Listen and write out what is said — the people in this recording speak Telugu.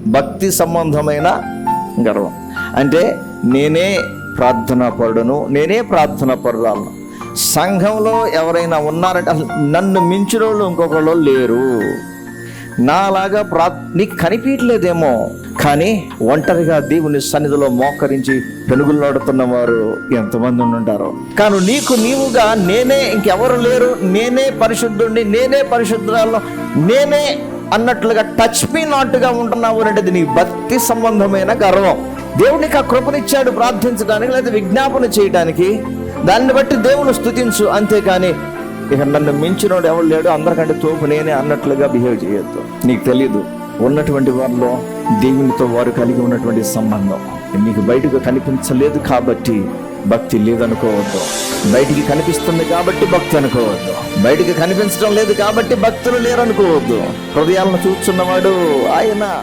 భక్తి సంబంధమైన గర్వం. అంటే నేనే ప్రార్థనా పరుడును, నేనే ప్రార్థనా పరురాలను. సంఘంలో ఎవరైనా ఉన్నారంటే అసలు నన్ను మించిన వాళ్ళు ఇంకొకళ్ళు లేరు. నాలాగా నీకు కనిపించలేదేమో, కానీ ఒంటరిగా దేవుని సన్నిధిలో మోకరించి పెనుగులాడుతున్న వారు ఎంతమంది ఉంటారో. కానీ నీవుగా నేనే, ఇంకెవరు లేరు, నేనే పరిశుద్ధుడిని, నేనే పరిశుద్ధురాలను, నేనే అన్నట్లుగా టచ్ మీ నాట్గా ఉంటున్నావు అంటే నీ భక్తి సంబంధమైన గర్వం. దేవునికి ఆ కృపనిచ్చాడు ప్రార్థించడానికి, లేదా విజ్ఞాపన చేయడానికి. దాన్ని బట్టి దేవుని స్తుతించు, అంతేకాని ఇక నన్ను మించినోడు ఎవరు లేడు, అందరికంటే తోపు నేనే అన్నట్లుగా బిహేవ్ చేయొద్దు. నీకు తెలీదు ఉన్నటువంటి వారిలో దేవునితో వారు కలిగి ఉన్నటువంటి సంబంధం నీకు బయటకు కనిపించలేదు కాబట్టి భక్తి లేదనుకోవద్దు. బయటికి కనిపిస్తుంది కాబట్టి భక్తి అనుకోవద్దు. బయటికి కనిపించడం లేదు కాబట్టి భక్తులు లేరనుకోవద్దు. హృదయాలను చూస్తున్నవాడు ఆయన.